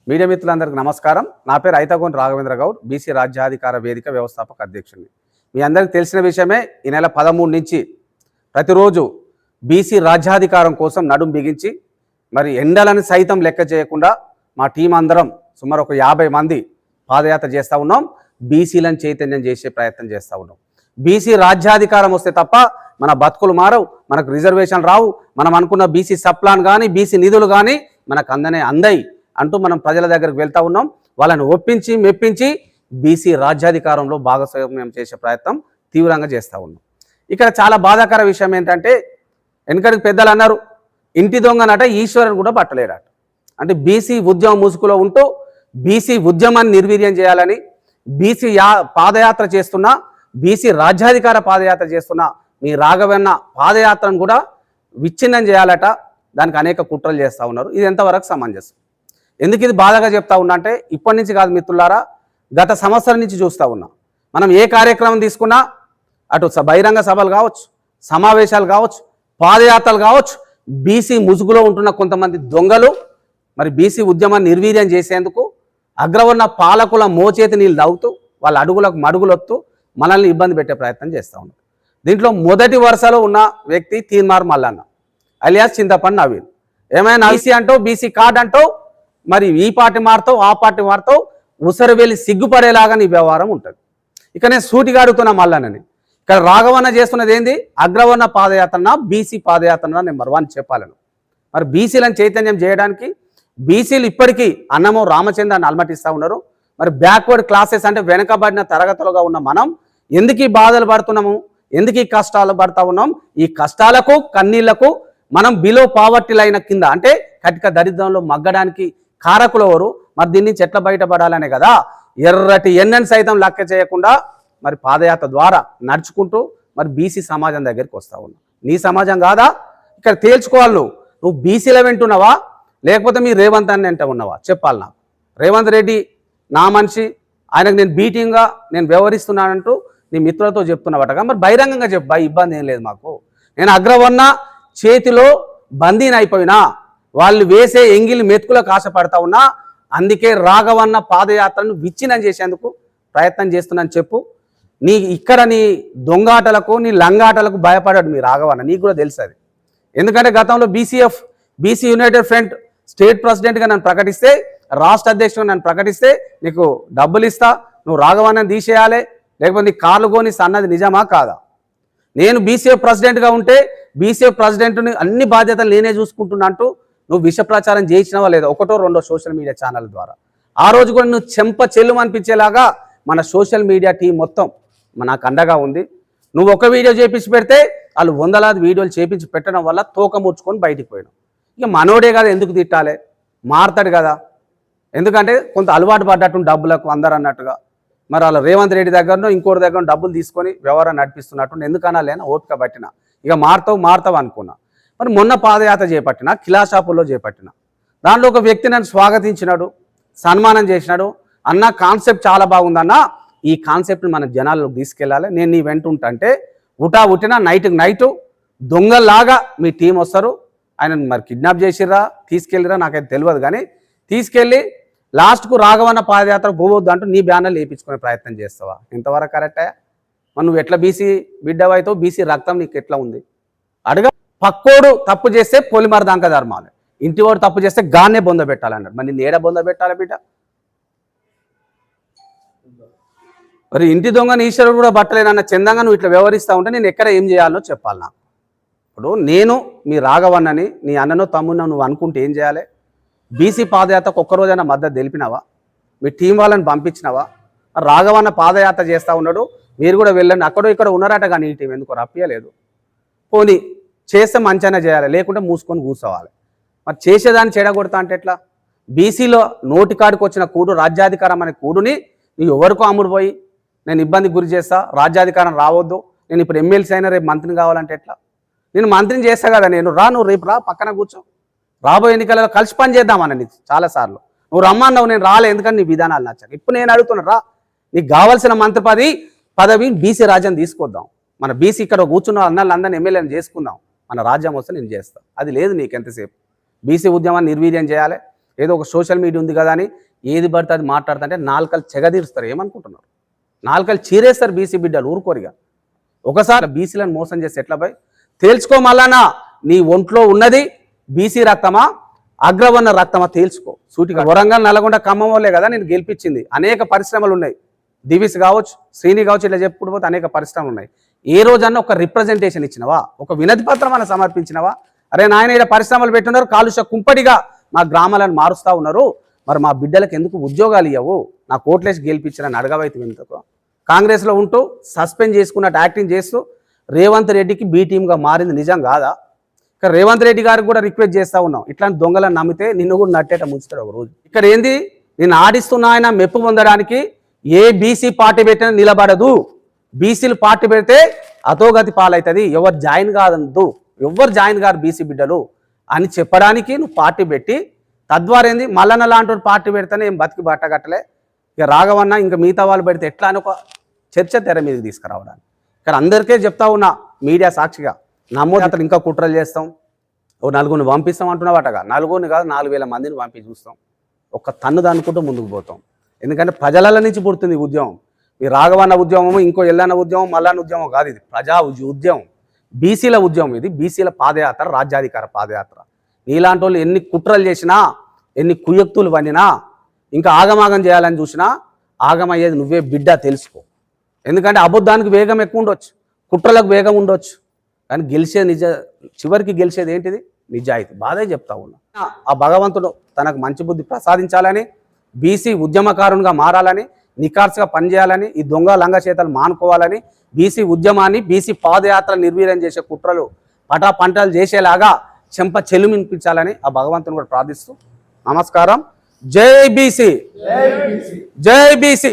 Media మిత్రులందరికీ నమస్కారం. నా పేరు ఐతగోని రాఘవేంద్ర గౌడ్, బీసీ రాజ్యాధికార వేదిక వ్యవస్థాపక అధ్యక్షుడిని. మీ అందరికీ తెలిసిన విషయమే, ఈ నెల 13 నుంచి ప్రతిరోజు బీసీ రాజ్యాధికారం కోసం నడుం బిగించి మరి ఎండలను సైతం లెక్క చేయకుండా మా టీం అందరం సుమారు ఒక 50 మంది పాదయాత్ర చేస్తూ ఉన్నాం. బీసీలను చైతన్యం చేసే ప్రయత్నం చేస్తూ ఉన్నాం. బీసీ రాజ్యాధికారం వస్తే తప్ప మన బతుకులు మారవు, మనకు రిజర్వేషన్ రావు, మనం అనుకున్న బీసీ సప్లాన్ కానీ బీసీ నిధులు కానీ మనకు అందయి అంటూ మనం ప్రజల దగ్గరికి వెళ్తూ ఉన్నాం. వాళ్ళని ఒప్పించి మెప్పించి బీసీ రాజ్యాధికారంలో భాగస్వామ్యం చేసే ప్రయత్నం తీవ్రంగా చేస్తూ ఉన్నాం. ఇక్కడ చాలా బాధాకర విషయం ఏంటంటే, వెనకడికి పెద్దలు అన్నారు, ఇంటి దొంగనట ఈశ్వరుని కూడా పట్టలేడట. అంటే బీసీ ఉద్యమం ముసుగులో ఉంటూ బీసీ ఉద్యమాన్ని నిర్వీర్యం చేయాలని, బీసీ పాదయాత్ర చేస్తున్నా, బీసీ రాజ్యాధికార పాదయాత్ర చేస్తున్నా మీ రాఘవన్న పాదయాత్రను కూడా విచ్ఛిన్నం చేయాలట. దానికి అనేక కుట్రలు చేస్తూ ఉన్నారు. ఇది ఎంతవరకు సమంజసం? ఎందుకు ఇది బాధగా చెప్తా ఉన్నా అంటే, ఇప్పటి నుంచి కాదు మిత్రులారా, గత సంవత్సరం నుంచి చూస్తూ ఉన్నాం. మనం ఏ కార్యక్రమం తీసుకున్నా, అటు బహిరంగ సభలు కావచ్చు, సమావేశాలు కావచ్చు, పాదయాత్రలు కావచ్చు, బీసీ ముసుగులో ఉంటున్న కొంతమంది దొంగలు మరి బీసీ ఉద్యమాన్ని నిర్వీర్యం చేసేందుకు అగ్రవర్ణ పాలకుల మోచేతి నీళ్ళు తాగుతూ వాళ్ళ అడుగులకు మడుగులొత్తూ మనల్ని ఇబ్బంది పెట్టే ప్రయత్నం చేస్తూ ఉన్నారు. దీంట్లో మొదటి వరుసలో ఉన్న వ్యక్తి తీన్మార్ మల్లన్న అలియాస్ చింతపండు నవీన్. ఏమైనా బీసీ అంటావు, బీసీ కార్డు అంటావు, మరి ఈ పార్టీ మారుతావు, ఆ పార్టీ మారుతావు, ఉసరు వెళ్ళి సిగ్గుపడేలాగా నీ వ్యవహారం ఉంటుంది. ఇక నేను సూటిగా అడుగుతున్నా మల్లన్నని, ఇక్కడ రాఘవన్న చేస్తున్నది ఏంది? అగ్రవర్ణ పాదయాత్రన, బీసీ పాదయాత్రన నెంబర్ 1 చెప్పాలను. మరి బీసీలను చైతన్యం చేయడానికి బీసీలు ఇప్పటికీ అన్నమో రామచంద్రాన్ని అలమటిస్తూ ఉన్నారు. మరి బ్యాక్వర్డ్ క్లాసెస్ అంటే వెనకబడిన తరగతులుగా ఉన్న మనం ఎందుకు ఈ బాధలు పడుతున్నాము, ఎందుకు ఈ కష్టాలు పడుతూ ఉన్నాం? ఈ కష్టాలకు కన్నీళ్లకు మనం బిలో పావర్టీ లైన్ కింద అంటే కటిక దరిద్రంలో మగ్గడానికి కారకులు ఎవరు? మరి దీన్ని చెట్ల బయటపడాలనే కదా ఎర్రటి ఎన్నెన్ సైతం లెక్క చేయకుండా మరి పాదయాత్ర ద్వారా నడుచుకుంటూ మరి బీసీ సమాజం దగ్గరికి వస్తూ ఉన్నావు. నీ సమాజం కాదా? ఇక్కడ తేల్చుకోవాలి. నువ్వు బీసీలో వింటున్నావా లేకపోతే మీ రేవంత్ అని వెంట ఉన్నావా చెప్పాలి నాకు. రేవంత్ రెడ్డి నా మనిషి, ఆయనకు నేను బీటింగ్గా నేను వ్యవహరిస్తున్నానంటూ నీ మిత్రులతో చెప్తున్నావటగా, మరి బహిరంగంగా చెప్పు, ఇబ్బంది ఏం లేదు మాకు. నేను అగ్రవర్ణ చేతిలో బందీని అయిపోయినా, వాళ్ళు వేసే ఎంగిలి మెతుకులకు ఆశపడతా ఉన్నా, అందుకే రాఘవన్న పాదయాత్రను విచ్ఛిన్నం చేసేందుకు ప్రయత్నం చేస్తున్నాను చెప్పు. నీ దొంగాటలకు నీ లంగాటలకు భయపడాడు మీ రాఘవన్న, నీకు కూడా తెలుసు అది. ఎందుకంటే గతంలో బీసీ యునైటెడ్ ఫ్రంట్ స్టేట్ ప్రెసిడెంట్గా నన్ను ప్రకటిస్తే, రాష్ట్ర అధ్యక్షుడిగా నన్ను ప్రకటిస్తే నీకు డబ్బులు ఇస్తా, నువ్వు రాఘవన్నని తీసేయాలి, లేకపోతే నీ కార్లు కొనిస్తా అన్నది నిజమా కాదా? నేను బీసీఎఫ్ ప్రెసిడెంట్గా ఉంటే బీసీఎఫ్ ప్రెసిడెంట్ని అన్ని బాధ్యతలు నేనే చూసుకుంటున్నా అంటూ నువ్వు విష ప్రచారం చేయించినవా లేదా? 1 2 సోషల్ మీడియా ఛానల్ ద్వారా. ఆ రోజు కూడా నువ్వు చెంప చెల్లు అనిపించేలాగా మన సోషల్ మీడియా టీం మొత్తం నాకు అండగా ఉంది. నువ్వు ఒక వీడియో చేపించి పెడితే వాళ్ళు 100లాది వీడియోలు చేపించి పెట్టడం వల్ల తోక ముడుచుకొని బయటికి పోయినావు. ఇక మనోడే కదా, ఎందుకు తిట్టాలి? మారుతాడు కదా. ఎందుకంటే కొంత అలవాటు పడ్డట్టు డబ్బులకు అందరు అన్నట్టుగా, మరి వాళ్ళ రేవంత్ రెడ్డి దగ్గరనో ఇంకోటి దగ్గర డబ్బులు తీసుకొని వ్యవహారం నడిపిస్తున్నట్టు ఎందుకన్నా లేనా ఓపిక పట్టిన, ఇక మారుతావు అనుకున్నా. మరి మొన్న పాదయాత్ర చేపట్టిన, కిలాషాపుల్లో చేపట్టిన, దాంట్లో ఒక వ్యక్తి నన్ను స్వాగతించినాడు, సన్మానం చేసినాడు. అన్న కాన్సెప్ట్ చాలా బాగుందన్న, ఈ కాన్సెప్ట్ని మన జనాల్లోకి తీసుకెళ్ళాలి, నేను నీ వెంట ఉంటే ఉట్టిన నైట్ దొంగల్లాగా మీ టీం వస్తారు. ఆయన మరి కిడ్నాప్ చేసిర్రా తీసుకెళ్ళిరా నాకైతే తెలియదు, కానీ తీసుకెళ్ళి లాస్ట్కు రాఘవన్న పాదయాత్ర పోవద్దు అంటూ నీ బ్యానర్లు వేయించుకునే ప్రయత్నం చేస్తావా? ఇంతవరకు కరెక్టే? మరి నువ్వు ఎట్లా బీసీ బిడ్డవైతే బీసీ రక్తం నీకు ఎట్లా ఉంది? అడుగా. పక్కోడు తప్పు చేస్తే పొలిమర దాంక ధర్మాలు, ఇంటివాడు తప్పు చేస్తే గాన్నే బొంద పెట్టాలన్నాడు. మరి నేను ఏడ బొంద పెట్టాలి బిడ్డ? మరి ఇంటి దొంగని ఈశ్వరుడు కూడా బట్టలేనన్న చందంగా నువ్వు ఇట్లా వ్యవహరిస్తూ ఉంటే నేను ఎక్కడ ఏం చేయాలో చెప్పాలి నాకు. ఇప్పుడు నేను మీ రాఘవన్నని, నీ అన్ననో తమ్మున్నో నువ్వు అనుకుంటే ఏం చేయాలి? బీసీ పాదయాత్రకు ఒక్కరోజైనా మద్దతు తెలిపినావా? మీ టీం వాళ్ళని పంపించినావా? రాఘవన్న పాదయాత్ర చేస్తూ ఉన్నాడు, మీరు కూడా వెళ్ళండి, అక్కడో ఇక్కడ ఉన్నారట, కానీ ఈ టీం ఎందుకు రప్పియలేదు? పోనీ చేస్తే మంచిగా చేయాలి, లేకుంటే మూసుకొని కూర్చోవాలి. మరి చేసేదాన్ని చెడగొడతా అంటే ఎట్లా? బీసీలో నోటికాడికి వచ్చిన కూడు రాజ్యాధికారం అనే కూడుని నువ్వు ఎవరికో అమ్ముడుపోయి నేను ఇబ్బందికి గురి చేస్తా, రాజ్యాధికారం రావద్దు, నేను ఇప్పుడు ఎమ్మెల్సీ అయినా రేపు మంత్రిని కావాలంటే ఎట్లా? నేను మంత్రిని చేస్తా కదా, నువ్వు రేపు రా, పక్కన కూర్చో, రాబోయే ఎన్నికలలో కలిసి పని చేద్దామని చాలాసార్లు నువ్వు రమ్మన్నావు, నేను రాలే, ఎందుకంటే నీ విధానాలు నచ్చాక. ఇప్పుడు నేను అడుగుతున్నా, రా, నీకు కావాల్సిన మంత్రి పదవి బీసీ రాజ్యం తీసుకొద్దాం. మన బీసీ ఇక్కడ కూర్చున్న అన్నలందరినీ ఎమ్మెల్యేని చేసుకుందాం, మన రాజ్యం వస్తే నేను చేస్తా. అది లేదు నీకు ఎంతసేపు. బీసీ ఉద్యమాన్ని నిర్వీర్యం చేయాలి, ఏదో ఒక సోషల్ మీడియా ఉంది కదా అని ఏది పడితే అది మాట్లాడుతుంటే నాలుకలు చెగదీరుస్తారు. ఏమనుకుంటున్నారు? నాలుకలు చీరేస్తారు బీసీ బిడ్డలు ఊరుకోరిగా. ఒకసారి బీసీలను మోసం చేస్తే ఎట్లా పోయి తేల్చుకో. మళ్ళానా నీ ఒంట్లో ఉన్నది బీసీ రక్తమా అగ్రవర్ణ రక్తమా తేల్చుకో సూటిగా. వరంగల్, నల్గొండ, ఖమ్మం వాళ్ళే కదా నేను గెలిపించింది. అనేక పరిశ్రమలు ఉన్నాయి, దివిస్ కావచ్చు, శ్రీని కావచ్చు, ఇట్లా చెప్పుకుంటూ పోతే అనేక పరిశ్రమలు ఉన్నాయి. ఏ రోజన్నా ఒక రిప్రజెంటేషన్ ఇచ్చినవా? ఒక వినతి పత్రం అని సమర్పించినవా? అరే నాయన ఇక్కడ పరిశ్రమలు పెట్టున్నారు, కాలుష్య కుంపటిగా మా గ్రామాలను మారుస్తూ ఉన్నారు, మరి మా బిడ్డలకు ఎందుకు ఉద్యోగాలు ఇవ్వవు, నా కోట్లేసి గెలిపించారని అడగవైతే ఎందుకు? కాంగ్రెస్లో ఉంటూ సస్పెండ్ చేసుకున్నట్టు యాక్టింగ్ చేస్తూ రేవంత్ రెడ్డికి బీ టీమ్గా మారింది నిజం కాదా? ఇక్కడ రేవంత్ రెడ్డి గారికి కూడా రిక్వెస్ట్ చేస్తూ ఉన్నాం, ఇట్లాంటి దొంగలను నమ్మితే నిన్ను కూడా నట్టేట ముంచుతాడు ఒక రోజు. ఇక్కడ ఏంది, నేను ఆడిస్తున్నా ఆయన మెప్పు పొందడానికి ఏ బీసీ పార్టీ పెట్టినా నిలబడదు. బీసీలు పార్టీ పెడితే అధోగతి పాలవుతుంది. ఎవరు జాయిన్ కాదు, ఎవరు జాయిన్ కాదు బీసీ బిడ్డలు అని చెప్పడానికి నువ్వు పార్టీ పెట్టి తద్వారా ఏంది మల్లన్న లాంటి పార్టీ పెడితేనే ఏం బతికి బట్టగట్టలే. ఇక రాఘవన్న ఇంకా మిగతా వాళ్ళు పెడితే ఎట్లా అని ఒక చర్చ తెర మీదకి తీసుకురావడానికి ఇక్కడ అందరికీ చెప్తా ఉన్నా మీడియా సాక్షిగా. నమోదు అతను ఇంకా కుట్రలు చేస్తాం, ఓ నలుగురిని పంపిస్తాం అంటున్నావాటగా. నలుగురిని కాదు 4000 మందిని పంపి చూస్తాం, ఒక్క తన్ను దానుకుంటూ ముందుకు పోతాం. ఎందుకంటే ప్రజల నుంచి పుడుతుంది ఈ ఉద్యమం. ఈ రాఘవన్న ఉద్యమము, ఇంకో ఎల్లన్న ఉద్యమం, మల్లన్న ఉద్యమం కాదు, ఇది ప్రజా ఉద్యమం, బీసీల ఉద్యమం. ఇది బీసీల పాదయాత్ర, రాజ్యాధికార పాదయాత్ర. నీలాంటి వాళ్ళు ఎన్ని కుట్రలు చేసినా, ఎన్ని కుయుక్తులు పన్నినా, ఇంకా ఆగమాగం చేయాలని చూసినా ఆగమయ్యేది నువ్వే బిడ్డ, తెలుసుకో. ఎందుకంటే అబద్ధానికి వేగం ఎక్కువ ఉండొచ్చు, కుట్రలకు వేగం ఉండొచ్చు, కానీ చివరికి గెలిచేది ఏంటిది? నిజాయితీ. బాధే చెప్తా ఉన్నా. ఆ భగవంతుడు తనకు మంచి బుద్ధి ప్రసాదించాలని, బీసీ ఉద్యమకారునిగా మారాలని, నిఖార్సుగా పనిచేయాలని, ఈ దొంగ లంగ చేతలు మానుకోవాలని, బీసీ ఉద్యమాన్ని, బీసీ పాదయాత్ర నిర్వీర్యం చేసే కుట్రలు పంటలు చేసేలాగా చెంప చెలుమినిపించాలని ఆ భగవంతుని కూడా ప్రార్థిస్తూ నమస్కారం. జై బీసీ, జై బీసీ.